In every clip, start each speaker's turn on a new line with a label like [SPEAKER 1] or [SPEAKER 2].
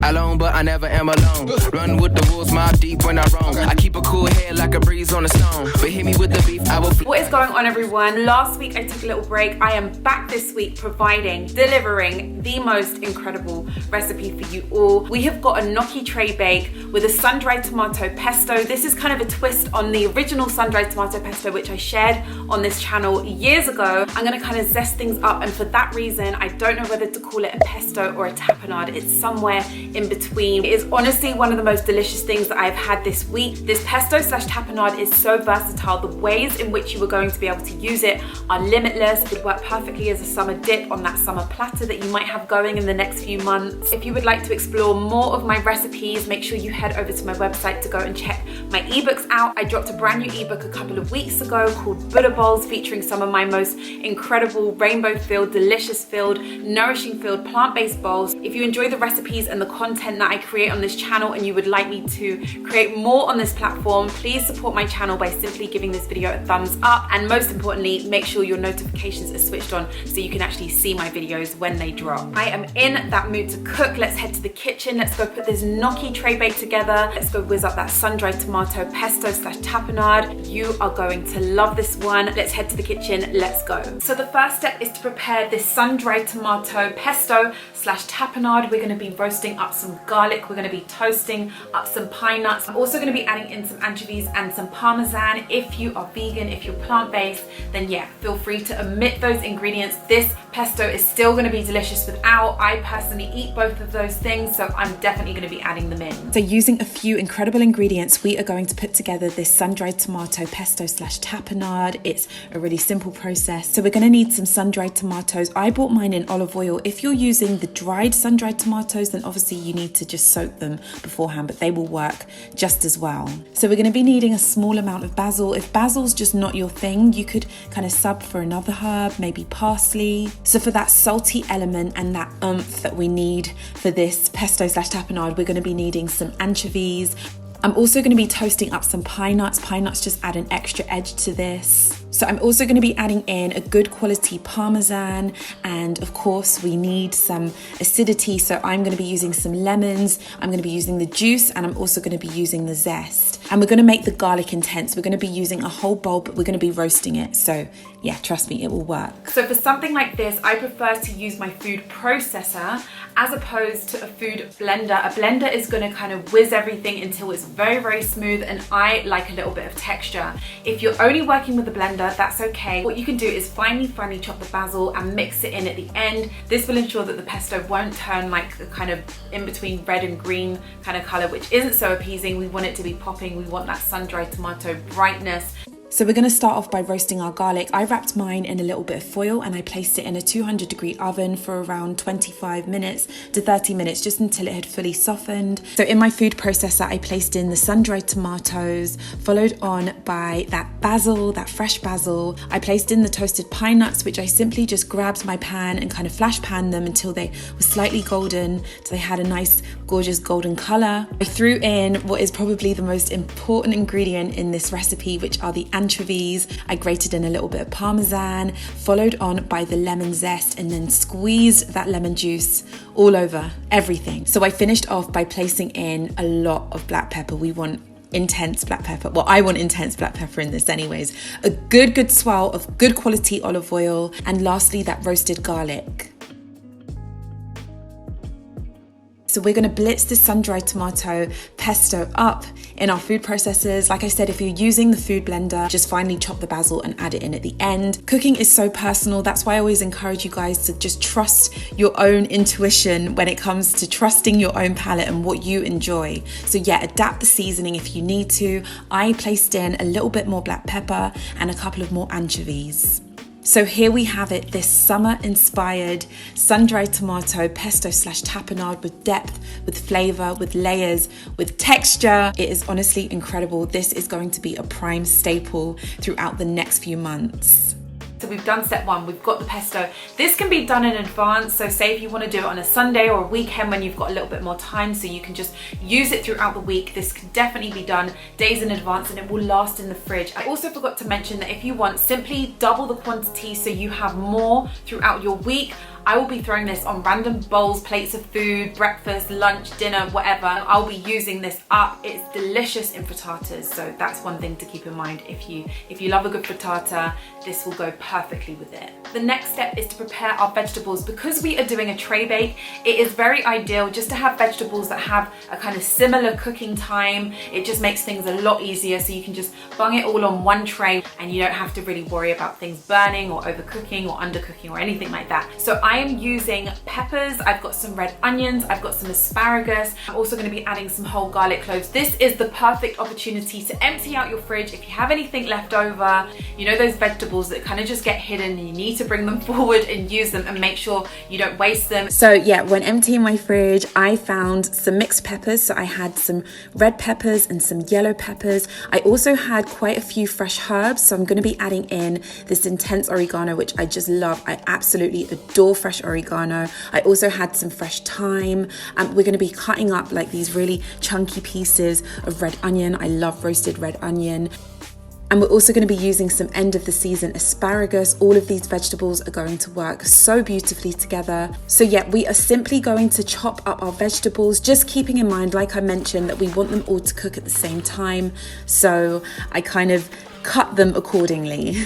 [SPEAKER 1] alone, but I never am alone. Run with the wolves, mob deep when I roam. I keep a cool head like a breeze on a stone. But hit me with the beef, I will.
[SPEAKER 2] What is going on, everyone? Last week I took a little break. I am back this week delivering the most incredible recipe for you all. We have got a gnocchi tray bake with a sun-dried tomato pesto. This is kind of a twist on the original sun-dried tomato pesto, which I shared on this channel years ago. I'm gonna kind of zest things up, and for that reason, I don't know whether to call it a pesto or a tapenade. It's somewhere in between. It is honestly one of the most delicious things that I've had this week. This pesto slash tapenade is so versatile. The ways in which you are going to be able to use it are limitless. It would work perfectly as a summer dip on that summer platter that you might have going in the next few months. If you would like to explore more of my recipes, make sure you head over to my website to go and check my ebooks out. I dropped a brand new ebook a couple of weeks ago called Buddha Bowls, featuring some of my most incredible rainbow-filled, delicious-filled, nourishing-filled, plant-based bowls. If you enjoy the recipes and the content that I create on this channel and you would like me to create more on this platform, please support my channel by simply giving this video a thumbs up, and most importantly, make sure your notifications are switched on so you can actually see my videos when they drop. I am in that mood to cook. Let's head to the kitchen. Let's go put this gnocchi tray bake together. Let's go whiz up that sun-dried tomato pesto slash tapenade. You are going to love this one. Let's head to the kitchen. Let's go. So the first step is to prepare this sun-dried tomato pesto slash tapenade. We're going to be roasting up some garlic. We're going to be toasting up some pine nuts. I'm also going to be adding in some anchovies and some parmesan. If you are vegan, if you're plant-based, then yeah, feel free to omit those ingredients. This pesto is still going to be delicious without. I personally eat both of those things, so I'm definitely going to be adding them in. So using a few incredible ingredients, we are going to put together this sun-dried tomato pesto slash tapenade. It's a really simple process. So we're going to need some sun-dried tomatoes. I bought mine in olive oil. If you're using the dried sun-dried tomatoes, then obviously you need to just soak them beforehand, but they will work just as well. So we're going to be needing a small amount of basil. If basil's just not your thing, you could kind of sub for another herb, maybe parsley. So for that salty element and that oomph that we need for this pesto slash tapenade, we're going to be needing some anchovies. I'm also going to be toasting up some pine nuts. Pine nuts just add an extra edge to this. So I'm also going to be adding in a good quality parmesan, and of course we need some acidity, so I'm going to be using some lemons, I'm going to be using the juice, and I'm also going to be using the zest. And we're going to make the garlic intense. We're going to be using a whole bulb, but we're going to be roasting it, so yeah, trust me, it will work. So for something like this, I prefer to use my food processor as opposed to a food blender. A blender is going to kind of whiz everything until it's very, very smooth, and I like a little bit of texture. If you're only working with a blender, that's okay. What you can do is finely chop the basil and mix it in at the end. This will ensure that the pesto won't turn like a kind of in between red and green kind of color, which isn't so appeasing. We want it to be popping. We want that sun-dried tomato brightness. So we're going to start off by roasting our garlic. I wrapped mine in a little bit of foil and I placed it in a 200-degree oven for around 25 minutes to 30 minutes, just until it had fully softened. So in my food processor, I placed in the sun-dried tomatoes, followed on by that basil, that fresh basil. I placed in the toasted pine nuts, which I simply just grabbed my pan and kind of flash panned them until they were slightly golden, so they had a nice, gorgeous golden color. I threw in what is probably the most important ingredient in this recipe, which are the anchovies. I grated in a little bit of parmesan, followed on by the lemon zest, and then squeezed that lemon juice all over everything. So I finished off by placing in a lot of black pepper. We want intense black pepper. Well, I want intense black pepper in this anyways. A good swirl of good quality olive oil, and lastly that roasted garlic. So we're going to blitz this sun-dried tomato pesto up in our food processors. Like I said, if you're using the food blender, just finely chop the basil and add it in at the end. Cooking is so personal. That's why I always encourage you guys to just trust your own intuition when it comes to trusting your own palate and what you enjoy. So yeah, adapt the seasoning if you need to. I placed in a little bit more black pepper and a couple of more anchovies. So here we have it, this summer-inspired sun-dried tomato pesto slash tapenade with depth, with flavor, with layers, with texture. It is honestly incredible. This is going to be a prime staple throughout the next few months. So we've done step one, we've got the pesto. This can be done in advance, so say if you want to do it on a Sunday or a weekend when you've got a little bit more time, so you can just use it throughout the week. This can definitely be done days in advance and it will last in the fridge. I also forgot to mention that if you want, simply double the quantity so you have more throughout your week. I will be throwing this on random bowls, plates of food, breakfast, lunch, dinner, whatever. I'll be using this up. It's delicious in frittatas, so that's one thing to keep in mind. If you love a good frittata, this will go perfectly with it. The next step is to prepare our vegetables. Because we are doing a tray bake, it is very ideal just to have vegetables that have a kind of similar cooking time. It just makes things a lot easier, so you can just bung it all on one tray and you don't have to really worry about things burning or overcooking or undercooking or anything like that. So I am using peppers, I've got some red onions, I've got some asparagus. I'm also going to be adding some whole garlic cloves. This is the perfect opportunity to empty out your fridge. If you have anything left over, you know, those vegetables that kind of just get hidden, and you need to bring them forward and use them and make sure you don't waste them. So yeah, when emptying my fridge, I found some mixed peppers. So I had some red peppers and some yellow peppers. I also had quite a few fresh herbs, so I'm going to be adding in this intense oregano, which I just love. I absolutely adore fresh oregano. I also had some fresh thyme. We're going to be cutting up like these really chunky pieces of red onion. I love roasted red onion. And we're also going to be using some end of the season asparagus. All of these vegetables are going to work so beautifully together. So yeah, we are simply going to chop up our vegetables, just keeping in mind, like I mentioned, that we want them all to cook at the same time. So I kind of cut them accordingly.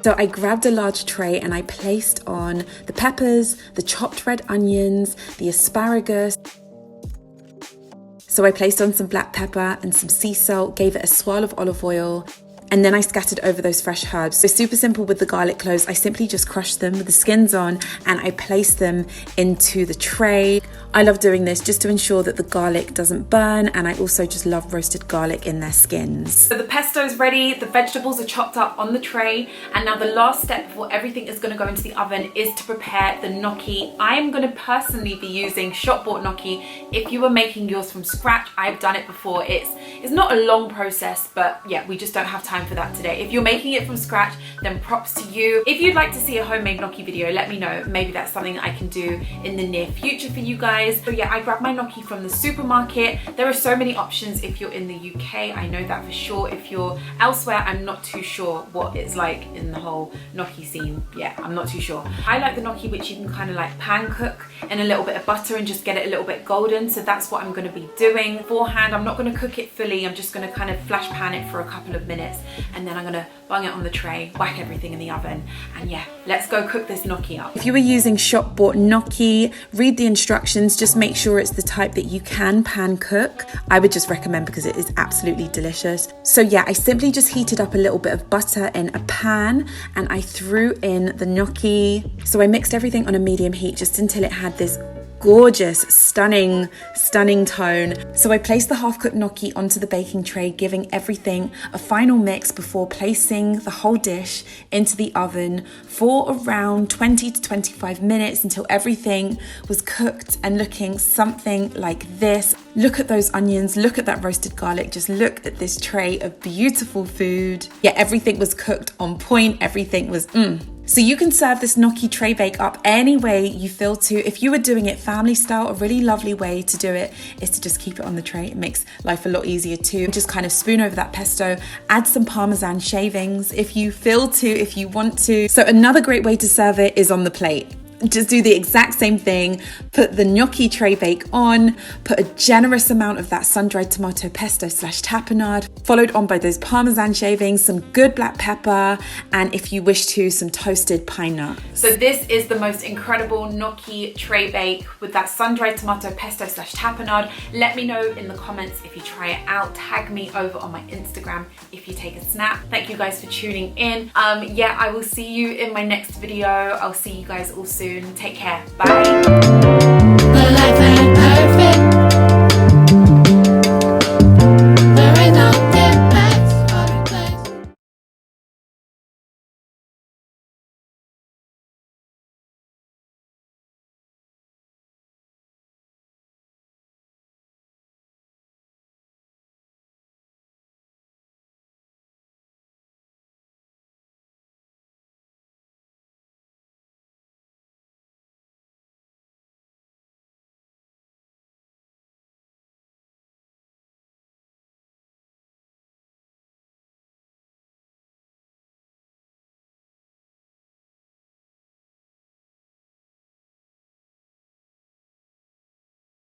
[SPEAKER 2] So I grabbed a large tray and I placed on the peppers, the chopped red onions, the asparagus. So I placed on some black pepper and some sea salt, gave it a swirl of olive oil, and then I scattered over those fresh herbs. So super simple with the garlic cloves. I simply just crushed them with the skins on and I placed them into the tray. I love doing this just to ensure that the garlic doesn't burn, and I also just love roasted garlic in their skins. So the pesto is ready, the vegetables are chopped up on the tray, and now the last step before everything is going to go into the oven is to prepare the gnocchi. I am going to personally be using shop-bought gnocchi. If you were making yours from scratch, I've done it before. It's not a long process, but yeah, we just don't have time for that today. If you're making it from scratch, then props to you. If you'd like to see a homemade gnocchi video, let me know. Maybe that's something I can do in the near future for you guys. So yeah, I grabbed my gnocchi from the supermarket. There are so many options if you're in the UK, I know that for sure. If you're elsewhere, I'm not too sure what it's like in the whole gnocchi scene. Yeah, I'm not too sure. I like the gnocchi which you can kind of like pan cook in a little bit of butter and just get it a little bit golden. So that's what I'm going to be doing beforehand. I'm not going to cook it fully. I'm just going to kind of flash pan it for a couple of minutes, and then I'm going to bung it on the tray, whack everything in the oven, and yeah, let's go cook this gnocchi up. If you were using shop bought gnocchi, read the instructions, just make sure it's the type that you can pan cook. I would just recommend, because it is absolutely delicious. So yeah, I simply just heated up a little bit of butter in a pan and I threw in the gnocchi. So I mixed everything on a medium heat just until it had this gorgeous, stunning tone. So I placed the half-cooked gnocchi onto the baking tray, giving everything a final mix before placing the whole dish into the oven for around 20 to 25 minutes until everything was cooked and looking something like this. Look at those onions, look at that roasted garlic, just look at this tray of beautiful food. Yeah, everything was cooked on point, everything was So you can serve this gnocchi tray bake up any way you feel to. If you were doing it family style, a really lovely way to do it is to just keep it on the tray. It makes life a lot easier too. Just kind of spoon over that pesto, add some Parmesan shavings if you feel to, if you want to. So another great way to serve it is on the plate. Just do the exact same thing, put the gnocchi tray bake on, put a generous amount of that sun-dried tomato pesto / tapenade, followed on by those Parmesan shavings, some good black pepper, and if you wish to, some toasted pine nut. So this is the most incredible gnocchi tray bake with that sun-dried tomato pesto / tapenade. Let me know in the comments if you try it out. Tag me over on my Instagram if you take a snap. Thank you guys for tuning in. Yeah, I will see you in my next video. I'll see you guys all soon. Take care. Bye.